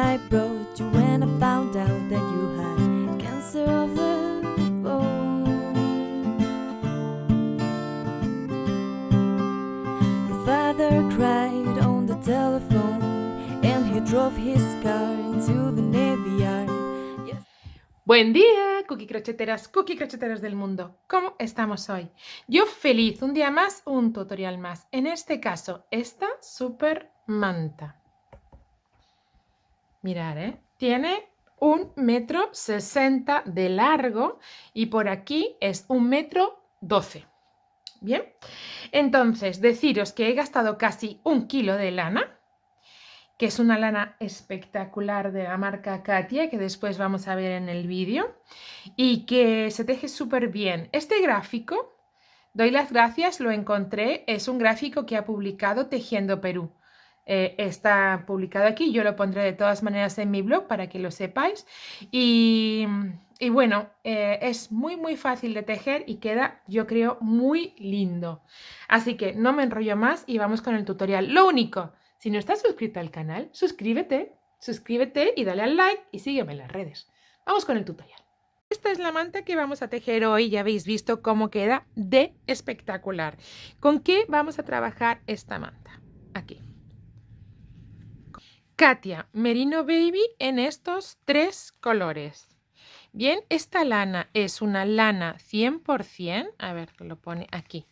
I brought you when I found out that you had cancer of the bone. Your father cried on the telephone, and he drove his car into the Navy Yard. Buen día, cookie crocheteras del mundo. ¿Cómo estamos hoy? Yo feliz, un día más, un tutorial más. En este caso, esta super manta. Mirad, tiene 1,60 m de largo y por aquí es 1,12 m. Bien, entonces deciros que he gastado casi 1 kilo de lana, que es una lana espectacular de la marca Katia, que después vamos a ver en el vídeo, y que se teje súper bien. Este gráfico, doy las gracias, lo encontré, es un gráfico que ha publicado Tejiendo Perú. Está publicado aquí, yo lo pondré de todas maneras en mi blog para que lo sepáis. Y bueno, es muy fácil de tejer y queda, yo creo, muy lindo. Así que no me enrollo más y vamos con el tutorial. Lo único, si no estás suscrito al canal, suscríbete y dale al like y sígueme en las redes. Vamos con el tutorial. Esta es la manta que vamos a tejer hoy, ya habéis visto cómo queda de espectacular. ¿Con qué vamos a trabajar esta manta? Aquí. Katia Merino Baby en estos 3 colores. Bien, esta lana es una lana 100%, a ver, lo pone aquí,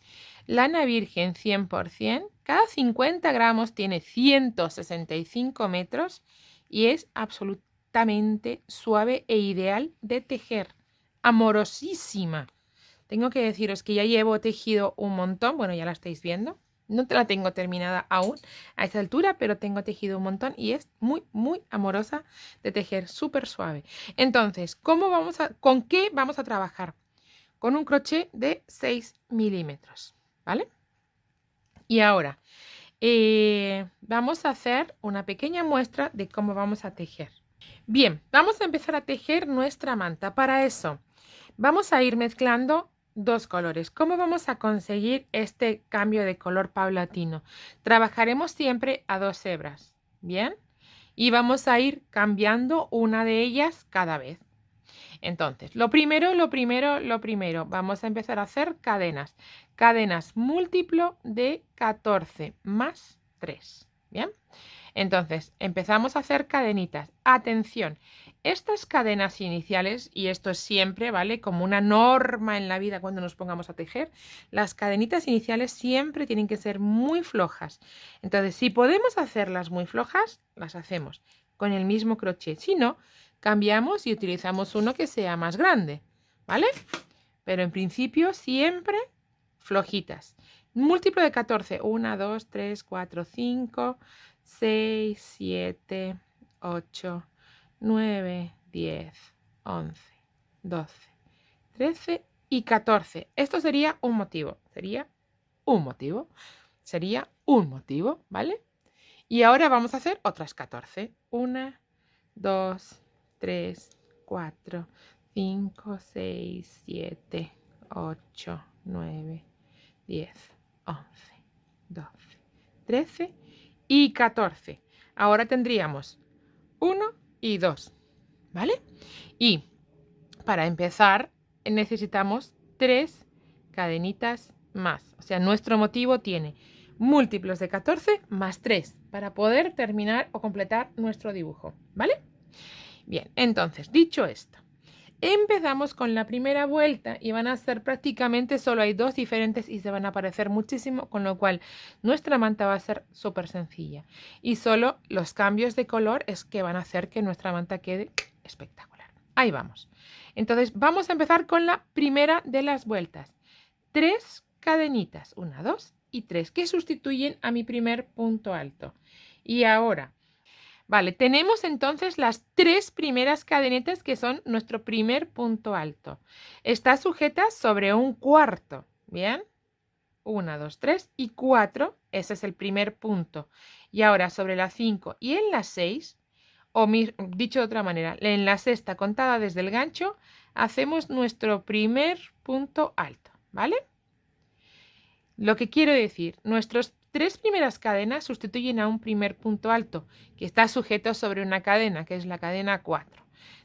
lana virgen 100%, cada 50 gramos tiene 165 metros y es absolutamente suave e ideal de tejer, amorosísima. Tengo que deciros que ya llevo tejido un montón, bueno, ya la estáis viendo. No te la tengo terminada aún a esta altura, pero tengo tejido un montón y es muy amorosa de tejer, súper suave. Entonces, ¿con qué vamos a trabajar? Con un crochet de 6 milímetros, ¿vale? Y ahora, vamos a hacer una pequeña muestra de cómo vamos a tejer. Bien, vamos a empezar a tejer nuestra manta. Para eso, vamos a ir mezclando 2 colores. ¿Cómo vamos a conseguir este cambio de color paulatino? Trabajaremos siempre a 2 hebras, ¿bien? Y vamos a ir cambiando una de ellas cada vez. Entonces, lo primero, vamos a empezar a hacer cadenas. Cadenas múltiplo de 14 más 3, ¿bien? Entonces, empezamos a hacer cadenitas. Atención, estas cadenas iniciales, y esto es siempre, ¿vale? Como una norma en la vida cuando nos pongamos a tejer, las cadenitas iniciales siempre tienen que ser muy flojas. Entonces, si podemos hacerlas muy flojas, las hacemos con el mismo crochet. Si no, cambiamos y utilizamos uno que sea más grande, ¿vale? Pero en principio siempre flojitas. Múltiplo de 14, 1, 2, 3, 4, 5... 6, 7, 8, 9, 10, 11, 12, 13 y 14. Esto sería un motivo. Sería un motivo, ¿vale? Y ahora vamos a hacer otras 14. 1, 2, 3, 4, 5, 6, 7, 8, 9, 10, 11, 12, 13 y 14. Ahora tendríamos 1 y 2, ¿vale? Y para empezar necesitamos 3 cadenitas más. O sea, nuestro motivo tiene múltiplos de 14 más 3 para poder terminar o completar nuestro dibujo, ¿vale? Bien, entonces, dicho esto, empezamos con la primera vuelta y van a ser prácticamente solo hay 2 diferentes y se van a parecer muchísimo, con lo cual nuestra manta va a ser súper sencilla. Y solo los cambios de color es que van a hacer que nuestra manta quede espectacular. Ahí vamos. Entonces vamos a empezar con la primera de las vueltas. 3 cadenitas, 1, 2 y 3, que sustituyen a mi primer punto alto. Y ahora... Vale, tenemos entonces las 3 primeras cadenetas que son nuestro primer punto alto. Está sujeta sobre un cuarto, ¿bien? 1, 2, 3 y 4, ese es el primer punto. Y ahora sobre la 5 y en la 6, o dicho de otra manera, en la sexta contada desde el gancho, hacemos nuestro primer punto alto, ¿vale? Lo que quiero decir, nuestros 3 primeras cadenas sustituyen a un primer punto alto que está sujeto sobre una cadena, que es la cadena 4.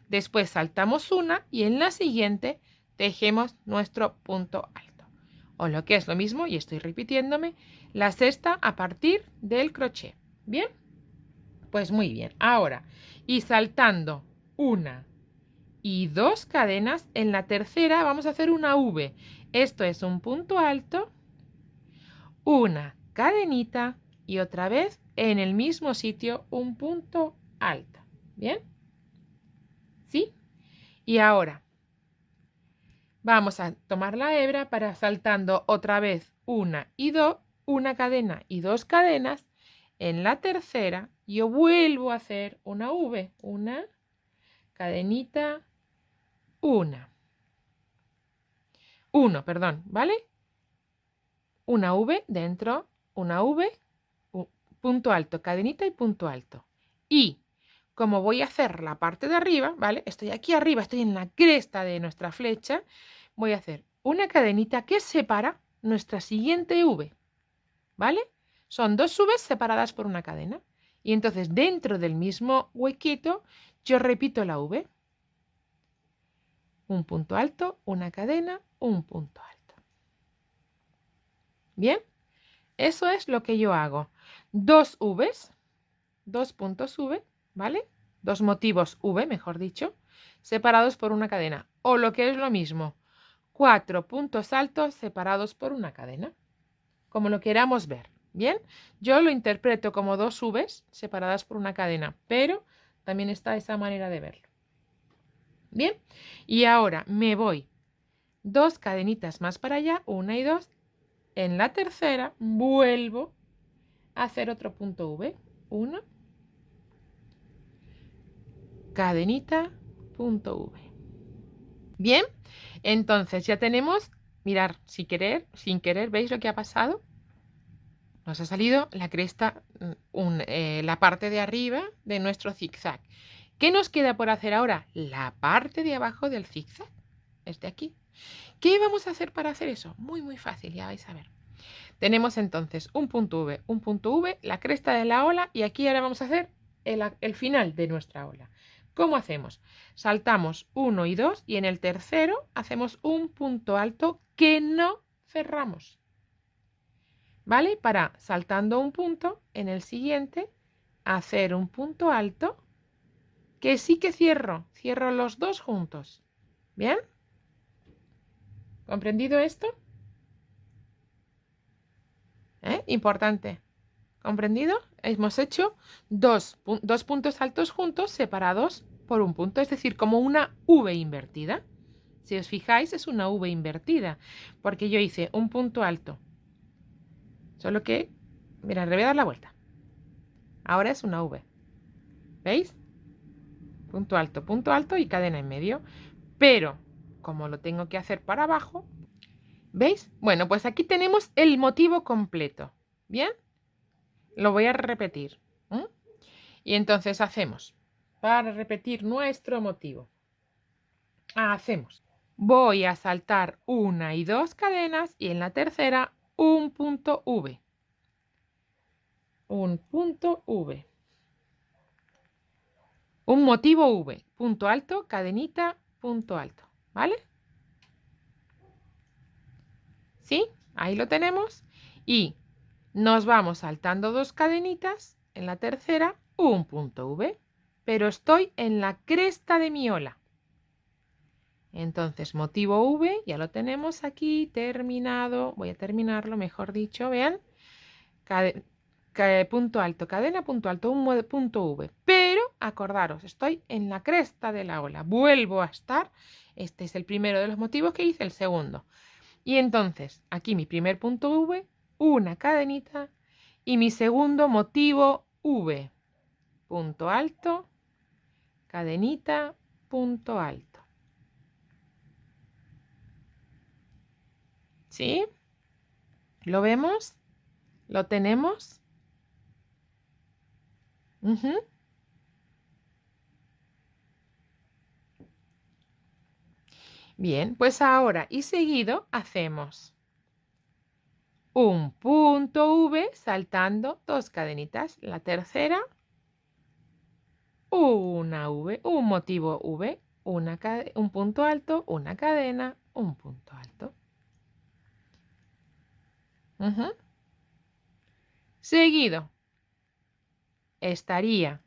Después saltamos una y en la siguiente tejemos nuestro punto alto. O lo que es lo mismo, y estoy repitiéndome, la sexta a partir del crochet. ¿Bien? Pues muy bien. Ahora, y saltando una y 2 cadenas, en la tercera vamos a hacer una V. Esto es un punto alto, una cadenita y otra vez en el mismo sitio un punto alto. ¿Bien? ¿Sí? Y ahora vamos a tomar la hebra para saltando otra vez una y 2, una cadena y 2 cadenas. En la tercera yo vuelvo a hacer una V, una cadenita, perdón, ¿vale? Una V dentro, una V, punto alto, cadenita y punto alto. Y como voy a hacer la parte de arriba, ¿vale? Estoy aquí arriba, estoy en la cresta de nuestra flecha, voy a hacer una cadenita que separa nuestra siguiente V, ¿vale? Son 2 Vs separadas por una cadena. Y entonces dentro del mismo huequito yo repito la V. Un punto alto, una cadena, un punto alto. ¿Bien? Eso es lo que yo hago. 2 Vs, 2 puntos V, ¿vale? 2 motivos V, mejor dicho, separados por una cadena. O lo que es lo mismo, 4 puntos altos separados por una cadena. Como lo queramos ver. ¿Bien? Yo lo interpreto como 2 Vs separadas por una cadena, pero también está esa manera de verlo. Bien, y ahora me voy 2 cadenitas más para allá, 1 y 2. En la tercera vuelvo a hacer otro punto V. 1, cadenita, punto V. Bien, entonces ya tenemos, mirar, sin querer, ¿veis lo que ha pasado? Nos ha salido la cresta, la parte de arriba de nuestro zigzag. ¿Qué nos queda por hacer ahora? La parte de abajo del zigzag, es de aquí. ¿Qué vamos a hacer para hacer eso? Muy, muy fácil, ya vais a ver. Tenemos entonces un punto V, la cresta de la ola y aquí ahora vamos a hacer el final de nuestra ola. ¿Cómo hacemos? Saltamos 1 y 2 y en el tercero hacemos un punto alto que no cerramos. ¿Vale? Para saltando un punto, en el siguiente, hacer un punto alto que sí que cierro los 2 juntos. ¿Bien? ¿Comprendido esto? Importante. ¿Comprendido? Hemos hecho dos puntos altos juntos separados por un punto, es decir, como una V invertida. Si os fijáis, es una V invertida, porque yo hice un punto alto. Solo que, mirad, le voy a dar la vuelta. Ahora es una V. ¿Veis? Punto alto y cadena en medio. Pero, como lo tengo que hacer para abajo, ¿veis? Bueno, pues aquí tenemos el motivo completo. ¿Bien? Lo voy a repetir. Y entonces hacemos, para repetir nuestro motivo, voy a saltar 1 y 2 cadenas y en la tercera un punto V. Un punto V. Un motivo V. Punto alto, cadenita, punto alto. ¿Vale? ¿Sí? Ahí lo tenemos. Y nos vamos saltando 2 cadenitas, en la tercera un punto V. Pero estoy en la cresta de mi ola. Entonces, motivo V, ya lo tenemos aquí terminado. Voy a terminarlo, mejor dicho, vean. Punto alto, cadena, punto alto, un punto V. Pero, acordaros, estoy en la cresta de la ola. Vuelvo a estar. Este es el primero de los motivos que hice, el segundo. Y entonces, aquí mi primer punto V, una cadenita. Y mi segundo motivo V. Punto alto, cadenita, punto alto. ¿Sí? ¿Lo vemos? ¿Lo tenemos? Bien, pues ahora y seguido hacemos un punto V saltando 2 cadenitas. La tercera, una V, un motivo V, un punto alto, una cadena, un punto alto. Seguido, estaría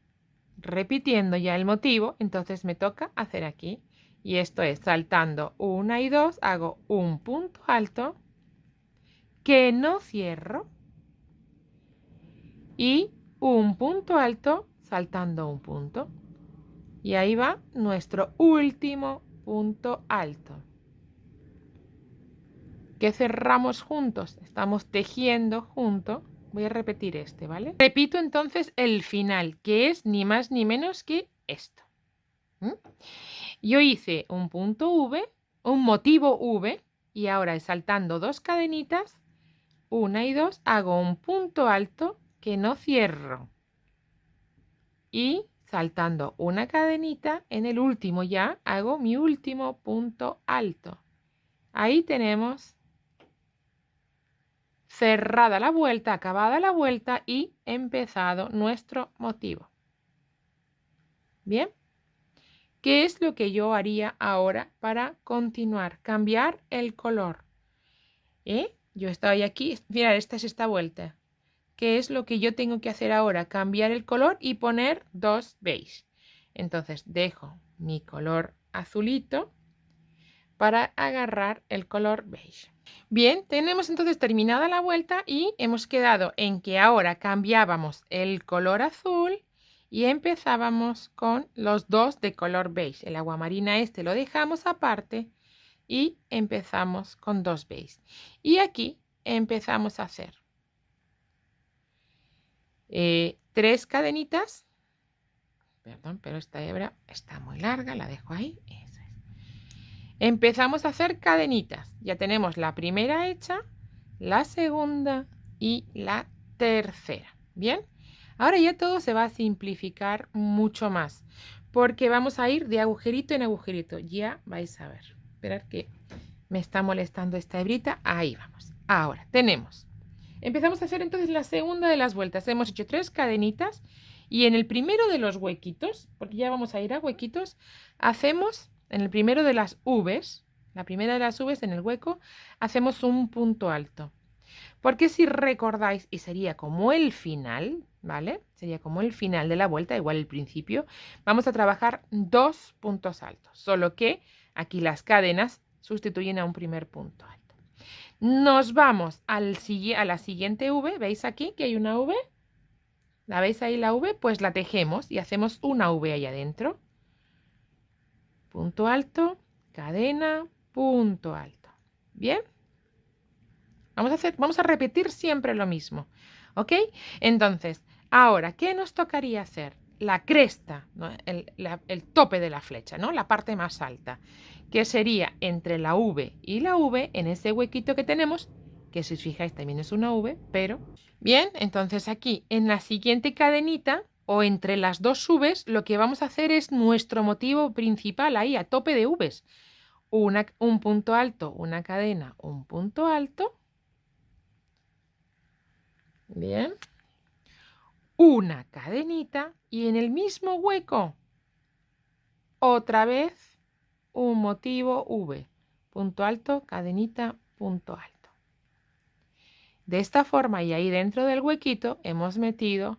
repitiendo ya el motivo, entonces me toca hacer aquí. Y esto es saltando 1 y 2, hago un punto alto que no cierro y un punto alto saltando un punto. Y ahí va nuestro último punto alto, que cerramos juntos. Estamos tejiendo junto. Voy a repetir este, ¿vale? Repito entonces el final, que es ni más ni menos que esto. Yo hice un punto V, un motivo V, y ahora saltando 2 cadenitas, 1 y 2, hago un punto alto que no cierro. Y saltando una cadenita, en el último ya hago mi último punto alto. Ahí tenemos cerrada la vuelta, acabada la vuelta y empezado nuestro motivo. Bien, ¿qué es lo que yo haría ahora para continuar? Cambiar el color. Yo estoy aquí, mirad, esta es esta vuelta. ¿Qué es lo que yo tengo que hacer ahora? Cambiar el color y poner 2 beige. Entonces dejo mi color azulito para agarrar el color beige. Bien, tenemos entonces terminada la vuelta y hemos quedado en que ahora cambiábamos el color azul y empezábamos con los 2 de color beige. El aguamarina este lo dejamos aparte y empezamos con 2 beige. Y aquí empezamos a hacer 3 cadenitas. Perdón, pero esta hebra está muy larga, la dejo ahí. Eso es. Empezamos a hacer cadenitas. Ya tenemos la primera hecha, la segunda y la tercera. Bien, ahora ya todo se va a simplificar mucho más porque vamos a ir de agujerito en agujerito. Ya vais a ver. Esperad que me está molestando esta hebrita. Ahí vamos. Ahora tenemos. Empezamos a hacer entonces la segunda de las vueltas. Hemos hecho 3 cadenitas y en el primero de los huequitos, porque ya vamos a ir a huequitos, hacemos en el primero de las V's, la primera de las V's en el hueco, hacemos un punto alto. Porque si recordáis, y sería como el final, ¿vale? Sería como el final de la vuelta, igual el principio, vamos a trabajar 2 puntos altos, solo que aquí las cadenas sustituyen a un primer punto alto. Nos vamos a la siguiente V, ¿veis aquí que hay una V? ¿La veis ahí la V? Pues la tejemos y hacemos una V ahí adentro. Punto alto, cadena, punto alto. ¿Bien? Vamos a repetir siempre lo mismo, ¿ok? Entonces, ahora, ¿qué nos tocaría hacer? La cresta, ¿no? el tope de la flecha, ¿no? La parte más alta, que sería entre la V y la V, en ese huequito que tenemos, que si os fijáis también es una V, pero... Bien, entonces aquí, en la siguiente cadenita, o entre las 2 V's, lo que vamos a hacer es nuestro motivo principal, ahí, a tope de V's. Un punto alto, una cadena, un punto alto. Bien. Una cadenita y en el mismo hueco otra vez un motivo V. Punto alto, cadenita, punto alto. De esta forma y ahí dentro del huequito hemos metido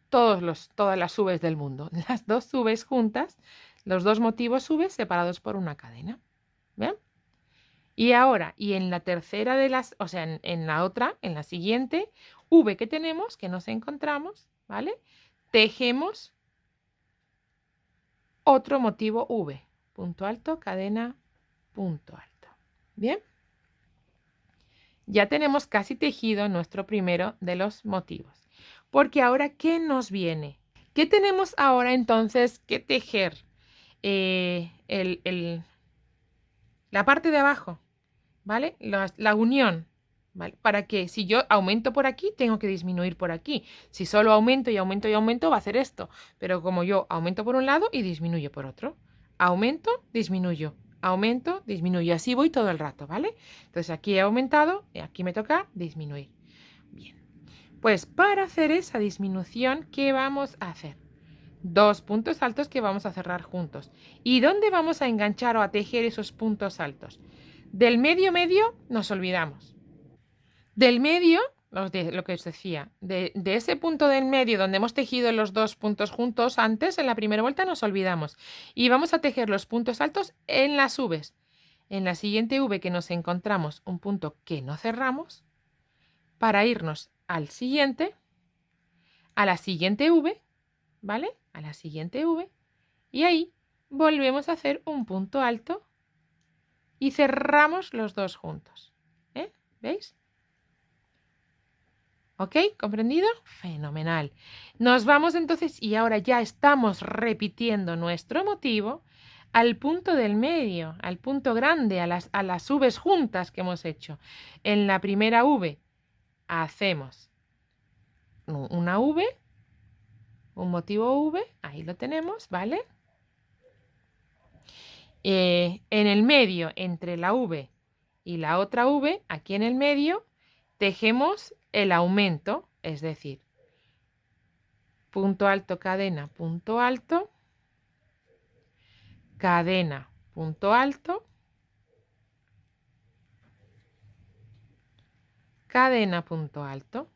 todas las V's del mundo. Las 2 V's juntas, los 2 motivos V separados por una cadena. ¿Bien? Y ahora, y en la tercera de las, o sea, en la otra, en la siguiente V que tenemos, que nos encontramos, ¿vale? Tejemos otro motivo V. Punto alto, cadena, punto alto. ¿Bien? Ya tenemos casi tejido nuestro primero de los motivos. Porque ahora, ¿qué nos viene? ¿Qué tenemos ahora entonces que tejer? La parte de abajo, ¿vale? La unión, ¿vale? Para que si yo aumento por aquí, tengo que disminuir por aquí. Si solo aumento y aumento y aumento, va a hacer esto. Pero como yo aumento por un lado y disminuyo por otro. Aumento, disminuyo. aumento, disminuyo. Así voy todo el rato, ¿vale? Entonces aquí he aumentado y aquí me toca disminuir. Bien. Pues para hacer esa disminución, ¿qué vamos a hacer? 2 puntos altos que vamos a cerrar juntos. ¿Y dónde vamos a enganchar o a tejer esos puntos altos? Del medio nos olvidamos. Del medio, lo que os decía, de ese punto del medio donde hemos tejido los 2 puntos juntos antes, en la primera vuelta nos olvidamos. Y vamos a tejer los puntos altos en las Vs. En la siguiente V que nos encontramos un punto que no cerramos, para irnos al siguiente, a la siguiente V, ¿vale? A la siguiente V, y ahí volvemos a hacer un punto alto y cerramos los 2 juntos. ¿Veis? ¿Ok? ¿Comprendido? Fenomenal. Nos vamos entonces y ahora ya estamos repitiendo nuestro motivo al punto del medio, al punto grande, a las Vs juntas que hemos hecho. En la primera V hacemos una V, un motivo V, ahí lo tenemos, ¿vale? En el medio, entre la V y la otra V, aquí en el medio, tejemos el aumento, es decir, punto alto, cadena, punto alto, cadena, punto alto, cadena, punto alto.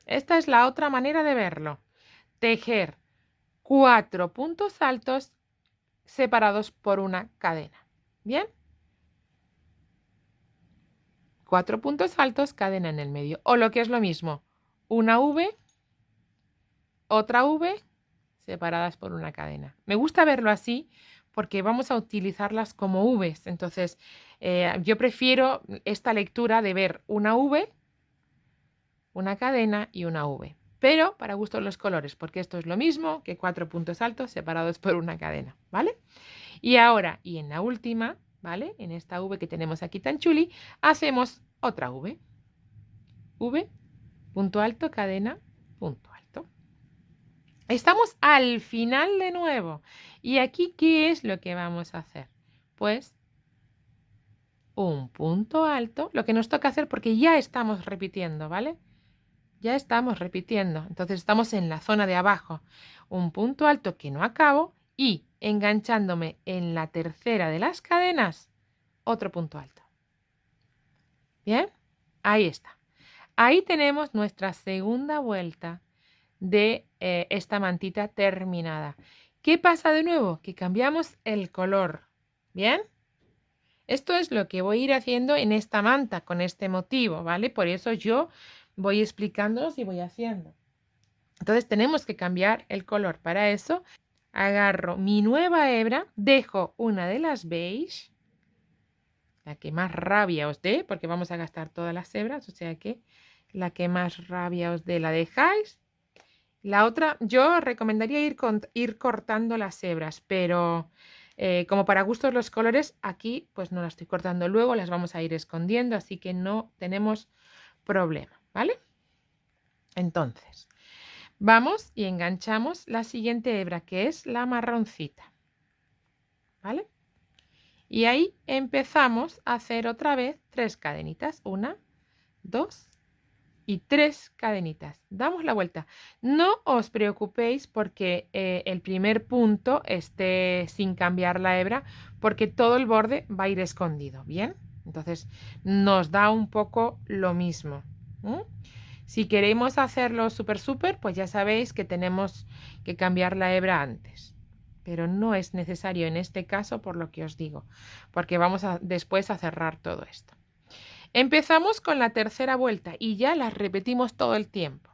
Esta es la otra manera de verlo. Tejer 4 puntos altos separados por una cadena. ¿Bien? 4 puntos altos, cadena en el medio. O lo que es lo mismo, una V, otra V, separadas por una cadena. Me gusta verlo así porque vamos a utilizarlas como Vs. Entonces, yo prefiero esta lectura de ver una V, una cadena y una V. Pero para gusto los colores, porque esto es lo mismo que 4 puntos altos separados por una cadena, ¿vale? Y ahora, y en la última, ¿vale? En esta V que tenemos aquí tan chuli, hacemos otra V. V, punto alto, cadena, punto alto. Estamos al final de nuevo. ¿Y aquí qué es lo que vamos a hacer? Pues un punto alto, lo que nos toca hacer porque ya estamos repitiendo, ¿vale? Ya estamos repitiendo. Entonces estamos en la zona de abajo. Un punto alto que no acabo y enganchándome en la tercera de las cadenas, otro punto alto. ¿Bien? Ahí está. Ahí tenemos nuestra segunda vuelta de esta mantita terminada. ¿Qué pasa de nuevo? Que cambiamos el color. ¿Bien? Esto es lo que voy a ir haciendo en esta manta con este motivo, ¿vale? Por eso yo voy explicándolos y voy haciendo. Entonces tenemos que cambiar el color. Para eso agarro mi nueva hebra, dejo una de las beige, la que más rabia os dé, porque vamos a gastar todas las hebras, o sea que la que más rabia os dé la dejáis. La otra, yo recomendaría ir cortando las hebras, pero como para gustos los colores, aquí pues no las estoy cortando luego, las vamos a ir escondiendo, así que no tenemos problema, ¿vale? Entonces, vamos y enganchamos la siguiente hebra, que es la marroncita, ¿vale? Y ahí empezamos a hacer otra vez 3 cadenitas, 1, 2 y 3 cadenitas. Damos la vuelta. No os preocupéis porque el primer punto esté sin cambiar la hebra, porque todo el borde va a ir escondido, ¿bien? Entonces nos da un poco lo mismo. Si queremos hacerlo súper, pues ya sabéis que tenemos que cambiar la hebra antes. Pero no es necesario en este caso por lo que os digo, porque vamos después a cerrar todo esto. Empezamos con la tercera vuelta y ya las repetimos todo el tiempo.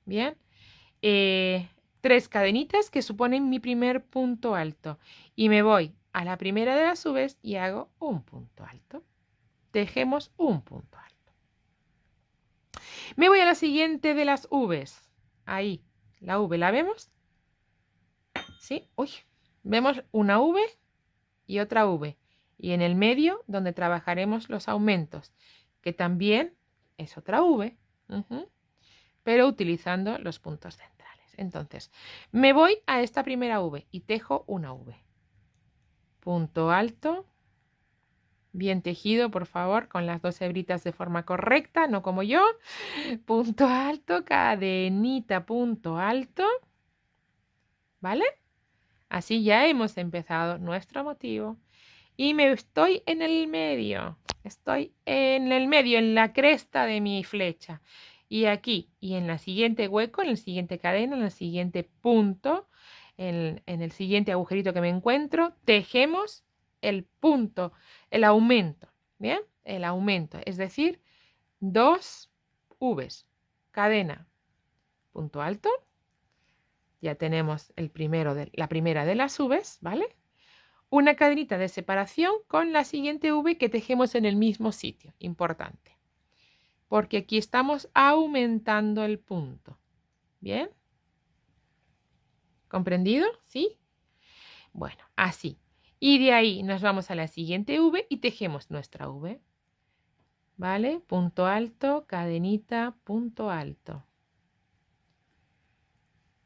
Bien, 3 cadenitas que suponen mi primer punto alto y me voy a la primera de las Vs y hago un punto alto. Tejemos un punto alto. Me voy a la siguiente de las Vs. Ahí, la V, ¿la vemos? ¿Sí? Uy, vemos una V y otra V. Y en el medio, donde trabajaremos los aumentos, que también es otra V, pero utilizando los puntos centrales. Entonces, me voy a esta primera V y tejo una V. Punto alto, bien tejido, por favor, con las 2 hebritas de forma correcta, no como yo. Punto alto, cadenita, punto alto, ¿vale? Así ya hemos empezado nuestro motivo. Y me estoy en el medio, en la cresta de mi flecha. Y aquí, y en la siguiente hueco, en la siguiente cadena, en el siguiente punto, en el siguiente agujerito que me encuentro, tejemos el punto, el aumento, ¿bien? El aumento, es decir, 2 V's, cadena, punto alto. Ya tenemos la primera de las V's, ¿vale? Una cadenita de separación con la siguiente V que tejemos en el mismo sitio. Importante. Porque aquí estamos aumentando el punto. ¿Bien? ¿Comprendido? ¿Sí? Bueno, así. Y de ahí nos vamos a la siguiente V y tejemos nuestra V. ¿Vale? Punto alto, cadenita, punto alto.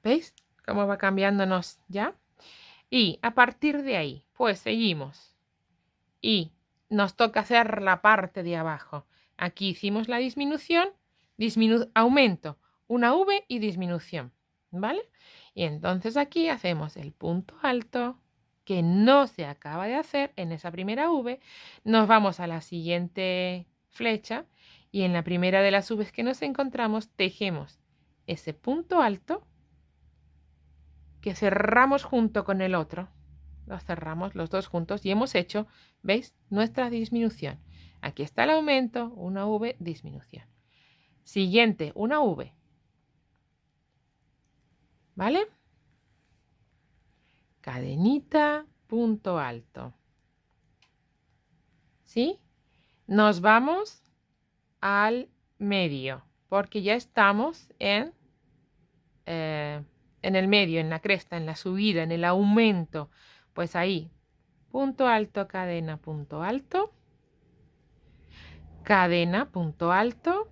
¿Veis cómo va cambiándonos ya? Y a partir de ahí, pues seguimos. Y nos toca hacer la parte de abajo. Aquí hicimos la disminución, aumento, una V y disminución, ¿vale? Y entonces aquí hacemos el punto alto, que no se acaba de hacer en esa primera V. Nos vamos a la siguiente flecha y en la primera de las V's que nos encontramos tejemos ese punto alto que cerramos junto con el otro. Los cerramos los dos juntos y hemos hecho, ¿veis? Nuestra disminución. Aquí está el aumento, una V, disminución. Siguiente, una V. ¿Vale? Cadenita, punto alto. ¿Sí? Nos vamos al medio, porque ya estamos en el medio, en la cresta, en la subida, en el aumento. Pues ahí, punto alto, cadena, punto alto. Cadena, punto alto.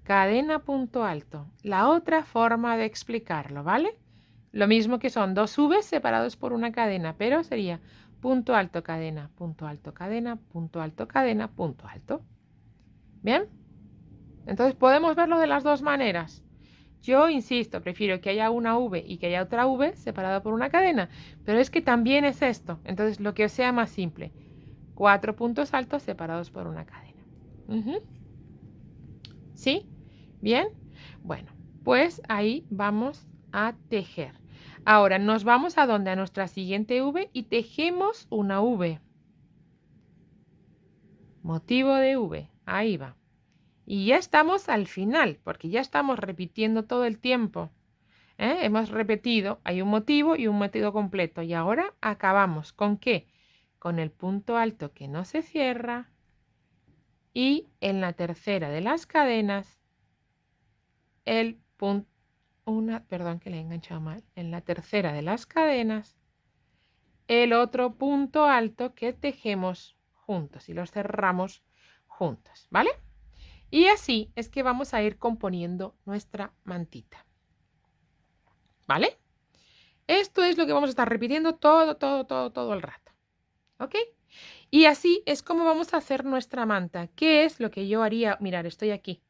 Cadena, punto alto. La otra forma de explicarlo, ¿vale? Lo mismo que son 2 V's separados por una cadena, pero sería punto alto, cadena, punto alto, cadena, punto alto, cadena, punto alto. ¿Bien? Entonces podemos verlo de las dos maneras. Yo insisto, prefiero que haya una V y que haya otra V separada por una cadena, pero es que también es esto. Entonces lo que os sea más simple. 4 puntos altos separados por una cadena. ¿Sí? ¿Bien? Bueno, pues ahí vamos a tejer. Ahora nos vamos a donde, a nuestra siguiente V y tejemos una V. Motivo de V, ahí va. Y ya estamos al final, porque ya estamos repitiendo todo el tiempo. Hemos repetido, hay un motivo y un motivo completo. Y ahora acabamos. ¿Con qué? Con el punto alto que no se cierra. Y en la tercera de las cadenas, el punto... perdón que le he enganchado mal. En la tercera de las cadenas, el otro punto alto que tejemos juntos y los cerramos juntos, ¿vale? Y así es que vamos a ir componiendo nuestra mantita. ¿Vale? Esto es lo que vamos a estar repitiendo todo el rato. ¿Ok? Y así es como vamos a hacer nuestra manta. ¿Qué es lo que yo haría? Mirad, estoy aquí.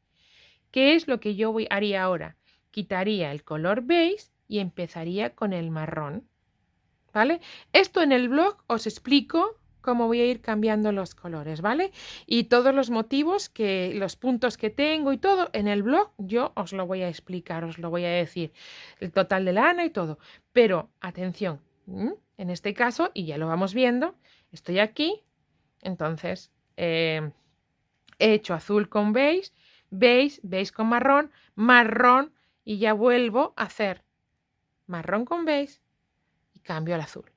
¿Qué es lo que yo haría ahora? Quitaría el color beige y empezaría con el marrón. ¿Vale? Esto en el blog os explico cómo voy a ir cambiando los colores, ¿vale? Y todos los motivos, los puntos que tengo y todo, en el blog yo os lo voy a explicar, os lo voy a decir, el total de lana y todo. Pero, atención, en este caso, y ya lo vamos viendo, estoy aquí, entonces he hecho azul con beige, beige con marrón, marrón, y ya vuelvo a hacer marrón con beige y cambio al azul.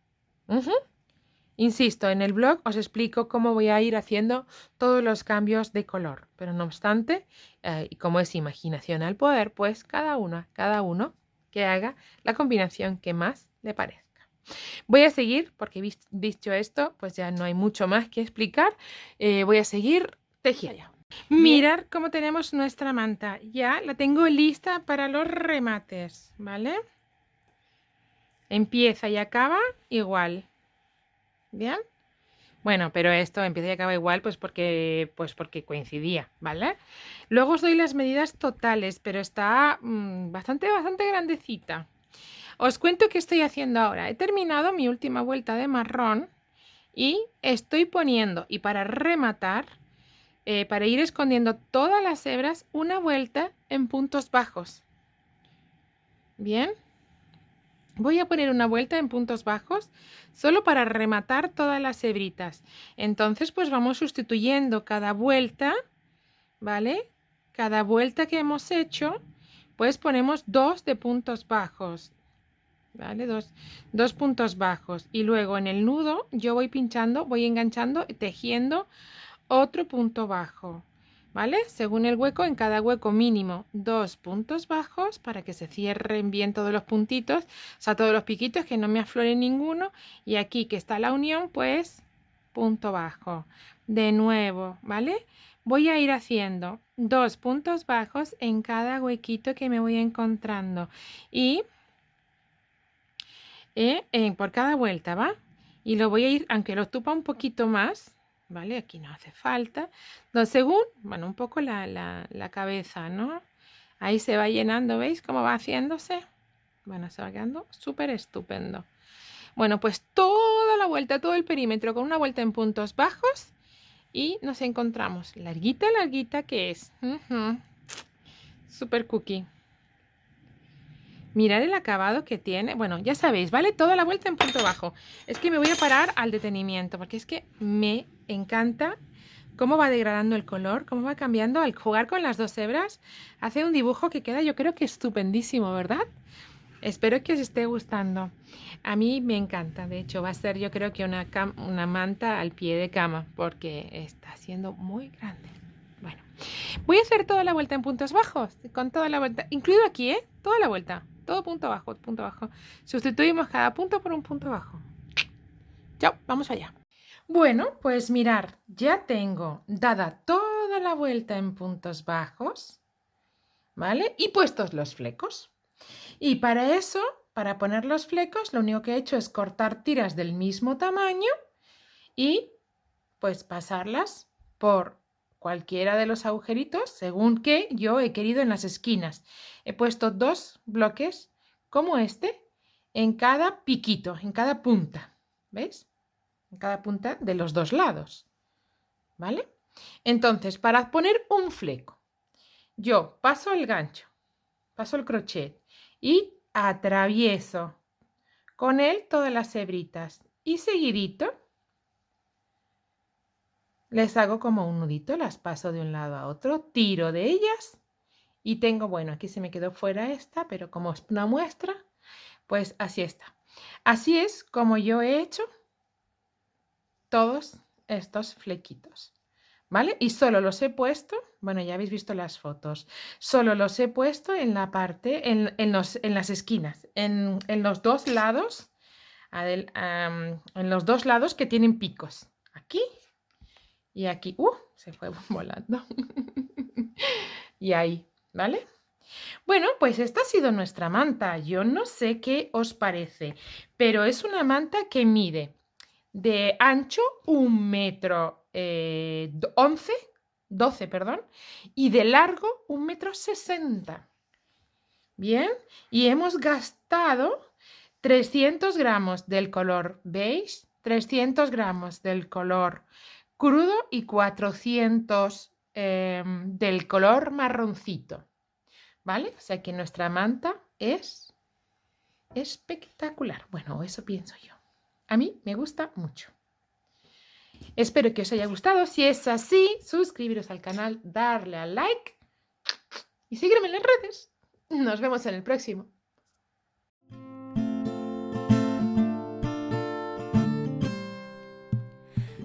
Insisto, en el blog os explico cómo voy a ir haciendo todos los cambios de color, pero no obstante, y como es imaginación al poder, pues cada uno que haga la combinación que más le parezca. Voy a seguir, porque dicho esto, pues ya no hay mucho más que explicar, voy a seguir tejiendo. Mirad cómo tenemos nuestra manta, ya la tengo lista para los remates, ¿vale? Empieza y acaba igual. ¿Bien? Bueno, pero esto empieza y acaba igual, pues porque coincidía, ¿vale? Luego os doy las medidas totales, pero está bastante grandecita. Os cuento qué estoy haciendo ahora. He terminado mi última vuelta de marrón y estoy poniendo, y para rematar, para ir escondiendo todas las hebras, una vuelta en puntos bajos. Bien. Voy a poner una vuelta en puntos bajos solo para rematar todas las hebritas. Entonces, pues vamos sustituyendo cada vuelta, ¿vale? Cada vuelta que hemos hecho, pues ponemos 2 de puntos bajos, ¿vale? Dos puntos bajos. Y luego en el nudo yo voy pinchando, voy enganchando, tejiendo otro punto bajo, ¿vale? Según el hueco, en cada hueco mínimo 2 puntos bajos para que se cierren bien todos los puntitos, o sea, todos los piquitos, que no me aflore ninguno. Y aquí que está la unión, pues punto bajo. De nuevo, ¿vale? Voy a ir haciendo 2 puntos bajos en cada huequito que me voy encontrando. Y por cada vuelta, ¿va? Y lo voy a ir, aunque lo tupa un poquito más, ¿vale? Aquí no hace falta. Entonces, según, bueno, un poco la cabeza, ¿no? Ahí se va llenando, ¿veis cómo va haciéndose? Bueno, se va quedando súper estupendo. Bueno, pues toda la vuelta, todo el perímetro con una vuelta en puntos bajos y nos encontramos larguita que es. Súper cookie. Mirad el acabado que tiene. Bueno, ya sabéis, ¿vale? Toda la vuelta en punto bajo. Es que me voy a parar al detenimiento porque es que me encanta cómo va degradando el color, cómo va cambiando al jugar con las 2 hebras. Hace un dibujo que queda, yo creo que estupendísimo, ¿verdad? Espero que os esté gustando. A mí me encanta. De hecho, va a ser, yo creo que una manta al pie de cama porque está siendo muy grande. Bueno, voy a hacer toda la vuelta en puntos bajos, con toda la vuelta, incluido aquí, toda la vuelta, todo punto bajo, punto bajo. Sustituimos cada punto por un punto bajo. Chao, vamos allá. Bueno, pues mirar, ya tengo dada toda la vuelta en puntos bajos, ¿vale? Y puestos los flecos. Y para eso, para poner los flecos, lo único que he hecho es cortar tiras del mismo tamaño y pues pasarlas por cualquiera de los agujeritos según que yo he querido en las esquinas. He puesto 2 bloques como este en cada piquito, en cada punta, ¿veis? En cada punta de los 2 lados, ¿vale? Entonces, para poner un fleco, yo paso el gancho, paso el crochet y atravieso con él todas las hebritas y seguidito les hago como un nudito, las paso de un lado a otro, tiro de ellas y tengo, bueno, aquí se me quedó fuera esta, pero como es una muestra, pues así está. Así es como yo he hecho todos estos flequitos, ¿vale? Y solo los he puesto, bueno, ya habéis visto las fotos, solo los he puesto en la parte, en las esquinas, en los 2 lados, en los 2 lados que tienen picos, aquí y aquí. Se fue volando. Y ahí, ¿vale? Bueno, pues esta ha sido nuestra manta. Yo no sé qué os parece, pero es una manta que mide de ancho 1,11 m, 12, perdón, y de largo 1,60 m. Bien, y hemos gastado 300 gramos del color beige, 300 gramos del color crudo y 400 del color marroncito, ¿vale? O sea que nuestra manta es espectacular. Bueno, eso pienso yo. A mí me gusta mucho. Espero que os haya gustado. Si es así, suscribiros al canal, darle al like y seguirme en las redes. Nos vemos en el próximo.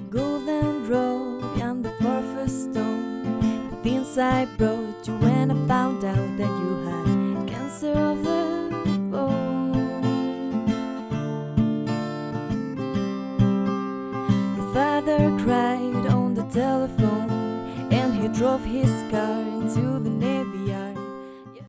Golden road and the first stone, the things I brought you when I found out that you had cancer of the bone. Your father cried on the telephone, and he drove his car into the Navy.